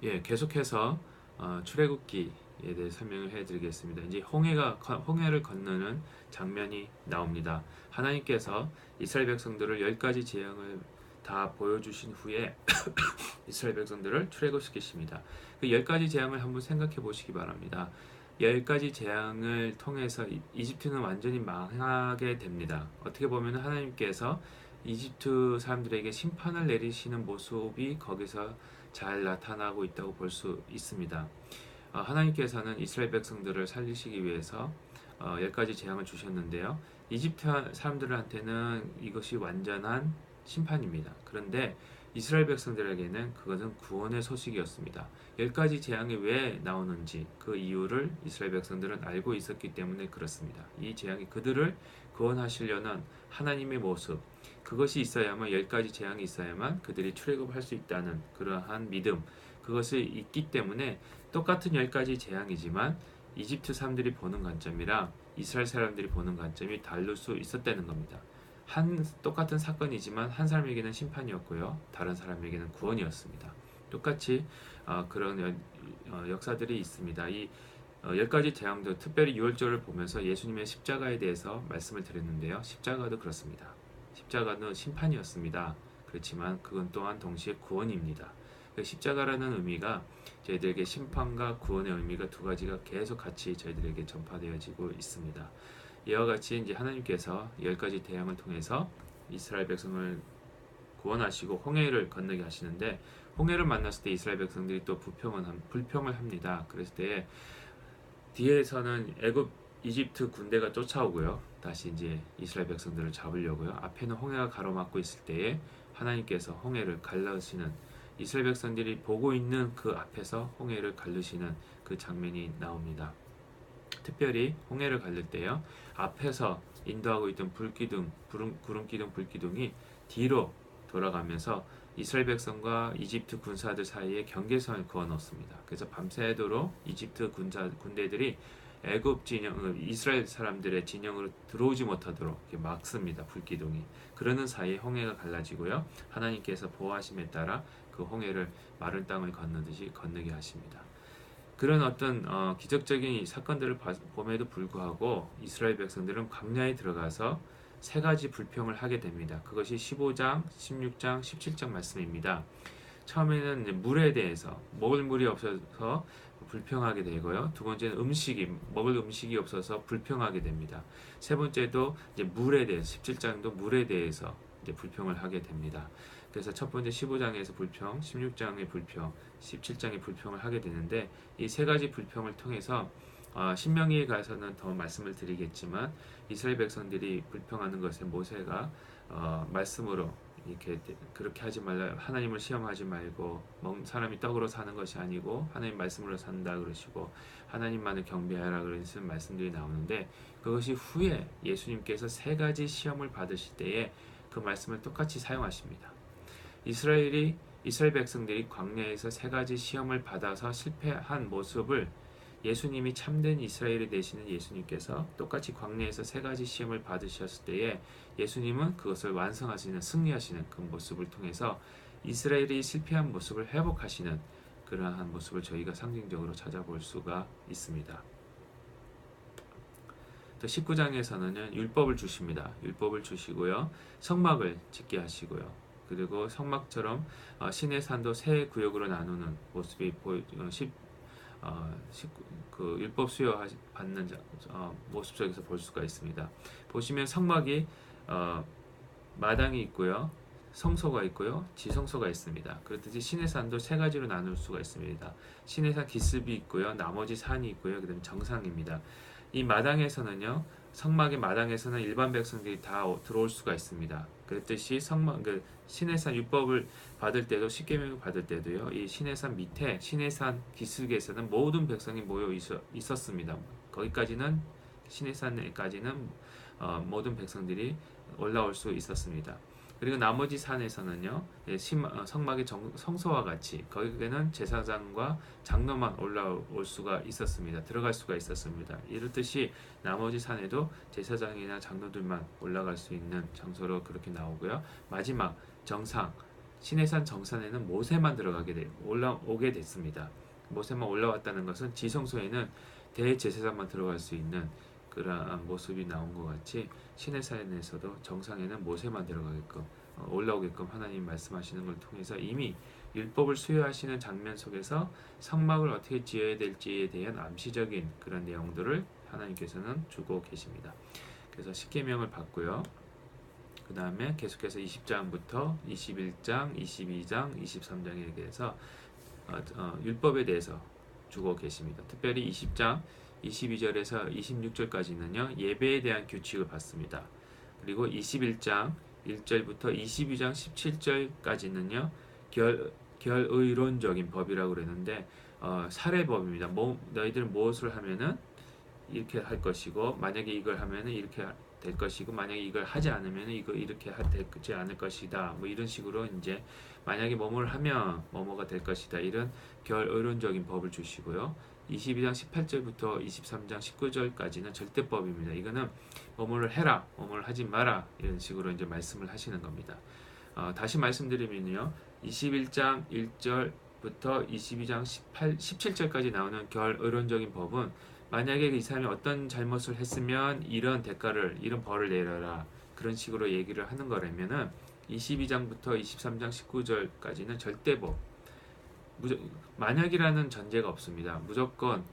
예, 계속해서 출애굽기에 대해 설명을 해드리겠습니다. 이제 홍해를 건너는 장면이 나옵니다. 하나님께서 이스라엘 백성들을 10가지 재앙을 다 보여주신 후에 이스라엘 백성들을 출애굽시키십니다. 그 10가지 재앙을 한번 생각해 보시기 바랍니다. 10가지 재앙을 통해서 이집트는 완전히 망하게 됩니다. 어떻게 보면 하나님께서 이집트 사람들에게 심판을 내리시는 모습이 거기서 잘 나타나고 있다고 볼 수 있습니다. 하나님께서는 이스라엘 백성들을 살리시기 위해서 10가지 재앙을 주셨는데요. 이집트 사람들한테는 이것이 완전한 심판입니다. 그런데 이스라엘 백성들에게는 그것은 구원의 소식이었습니다. 10가지 재앙이 왜 나오는지 그 이유를 이스라엘 백성들은 알고 있었기 때문에 그렇습니다. 이 재앙이 그들을 구원하시려는 하나님의 모습, 그것이 있어야만 10가지 재앙이 있어야만 그들이 출애굽할 수 있다는 그러한 믿음, 그것이 있기 때문에 똑같은 10가지 재앙이지만 이집트 사람들이 보는 관점이랑 이스라엘 사람들이 보는 관점이 다를 수 있었다는 겁니다. 똑같은 사건이지만 한 사람에게는 심판이었고요, 다른 사람에게는 구원이었습니다. 똑같이 그런 역사들이 있습니다. 이 10가지 재앙도 특별히 6월절을 보면서 예수님의 십자가에 대해서 말씀을 드렸는데요. 십자가도 그렇습니다. 십자가는 심판이었습니다. 그렇지만 그건 또한 동시에 구원입니다. 십자가라는 의미가 저희들에게 심판과 구원의 의미가 두 가지가 계속 같이 저희들에게 전파되어지고 있습니다. 이와 같이 이제 하나님께서 10가지 재앙을 통해서 이스라엘 백성을 구원하시고 홍해를 건너게 하시는데, 홍해를 만났을 때 이스라엘 백성들이 또 불평을 합니다. 그랬을 때 뒤에서는 이집트 군대가 쫓아오고요. 다시 이제 이스라엘 백성들을 잡으려고요. 앞에는 홍해가 가로막고 있을 때에 하나님께서 홍해를 갈라시는, 이스라엘 백성들이 보고 있는 그 앞에서 홍해를 갈르시는 그 장면이 나옵니다. 특별히 홍해를 갈릴 때요, 앞에서 인도하고 있던 구름기둥 불기둥이 뒤로 돌아가면서 이스라엘 백성과 이집트 군사들 사이에 경계선을 그어 놓습니다. 그래서 밤새도록 이집트 군대들이 애굽 진영, 이스라엘 사람들의 진영으로 들어오지 못하도록 이렇게 막습니다. 불기둥이. 그러는 사이에 홍해가 갈라지고요, 하나님께서 보호하심에 따라 그 홍해를 마른 땅을 건너듯이 건너게 하십니다. 그런 어떤 기적적인 사건들을 봄에도 불구하고 이스라엘 백성들은 광야에 들어가서 세 가지 불평을 하게 됩니다. 그것이 15장, 16장, 17장 말씀입니다. 처음에는 물에 대해서 먹을 물이 없어서 불평하게 되고요. 두 번째는 먹을 음식이 없어서 불평하게 됩니다. 세 번째도 이제 물에 대해서, 17장도 물에 대해서 이제 불평을 하게 됩니다. 그래서 첫 번째 15장에서 불평, 16장의 불평, 17장의 불평을 하게 되는데, 이 세 가지 불평을 통해서 신명기에 가서는 더 말씀을 드리겠지만 이스라엘 백성들이 불평하는 것에 모세가 말씀으로 이렇게 그렇게 하지 말라, 하나님을 시험하지 말고 사람이 떡으로 사는 것이 아니고 하나님 말씀으로 산다 그러시고 하나님만을 경배하라 그런 말씀들이 나오는데, 그것이 후에 예수님께서 세 가지 시험을 받으실 때에 그 말씀을 똑같이 사용하십니다. 이스라엘 백성들이 광야에서 세 가지 시험을 받아서 실패한 모습을 예수님이 참된 이스라엘이 되시는 예수님께서 똑같이 광야에서 세 가지 시험을 받으셨을 때에 예수님은 그것을 완성하시는, 승리하시는 그 모습을 통해서 이스라엘이 실패한 모습을 회복하시는 그러한 모습을 저희가 상징적으로 찾아볼 수가 있습니다. 또 19장에서는 율법을 주십니다. 율법을 주시고요, 성막을 짓게 하시고요, 그리고 성막처럼 시내 산도 세 구역으로 나누는 모습이 그 율법 수여 받는 모습 속에서 볼 수가 있습니다. 보시면 성막이 마당이 있고요, 성소가 있고요, 지성소가 있습니다. 그렇듯이 시내산도 세 가지로 나눌 수가 있습니다. 시내산 기슭이 있고요, 나머지 산이 있고요, 그다음 정상입니다. 이 마당에서는요, 성막의 마당에서는 일반 백성들이 다 들어올 수가 있습니다. 그랬듯이 시내산 율법을 받을 때도, 십계명을 받을 때도요, 이 시내산 밑에 시내산 기슭에서는 모든 백성이 모여 있었습니다. 거기까지는, 시내산까지는 모든 백성들이 올라올 수 있었습니다. 그리고 나머지 산에서는요, 성막의 성소와 같이 거기에는 제사장과 장로만 올라올 수가 있었습니다. 들어갈 수가 있었습니다. 이렇듯이 나머지 산에도 제사장이나 장로들만 올라갈 수 있는 장소로 그렇게 나오고요. 마지막 정상, 시내산 정산에는 모세만 올라오게 됐습니다. 모세만 올라왔다는 것은 지성소에는 대제사장만 들어갈 수 있는 그러한 모습이 나온 것 같이 시내산에서도 정상에는 모세만 들어가게끔 올라오게끔 하나님 말씀하시는 걸 통해서 이미 율법을 수여하시는 장면 속에서 성막을 어떻게 지어야 될지에 대한 암시적인 그런 내용들을 하나님께서는 주고 계십니다. 그래서 십계명을 받고요. 그 다음에 계속해서 20장부터 21장, 22장, 23장에 대해서 율법에 대해서 주고 계십니다. 특별히 20장 22절에서 26절까지는요 예배에 대한 규칙을 받습니다. 그리고 21장 1절부터 22장 17절까지는요 결의론적인 법이라고 그러는데 사례법입니다. 너희들은 무엇을 하면은 이렇게 할 것이고 만약에 이걸 하면은 이렇게 될 것이고 만약에 이걸 하지 않으면 이거 이렇게 되지 않을 것이다. 뭐 이런 식으로 이제 만약에 뭐뭘 하면 뭐뭐가 될 것이다. 이런 결의론적인 법을 주시고요. 22장 18절부터 23장 19절까지는 절대법입니다. 이거는 뭐뭐를 해라, 뭐뭐를 하지 마라 이런 식으로 이제 말씀을 하시는 겁니다. 다시 말씀드리면요. 21장 1절부터 22장 17절까지 나오는 결의론적인 법은 만약에 이 사람이 어떤 잘못을 했으면 이런 대가를, 이런 벌을 내려라. 그런 식으로 얘기를 하는 거라면은 22장부터 23장 19절까지는 절대법. 만약이라는 전제가 없습니다. 무조건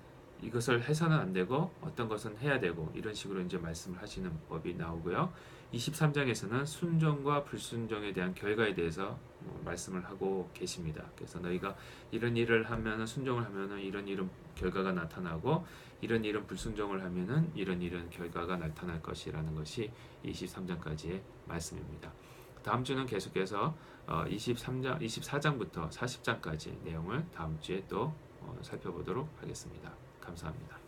이것을 해서는 안 되고 어떤 것은 해야 되고 이런 식으로 이제 말씀을 하시는 법이 나오고요. 23장에서는 순종과 불순종에 대한 결과에 대해서 말씀을 하고 계십니다. 그래서 너희가 이런 일을 하면은 순종을 하면은 이런 결과가 나타나고 이런 불순종을 하면은 이런 결과가 나타날 것이라는 것이 23장까지의 말씀입니다. 다음 주는 계속해서 24장부터 40장까지 내용을 다음 주에 또 살펴보도록 하겠습니다. 감사합니다.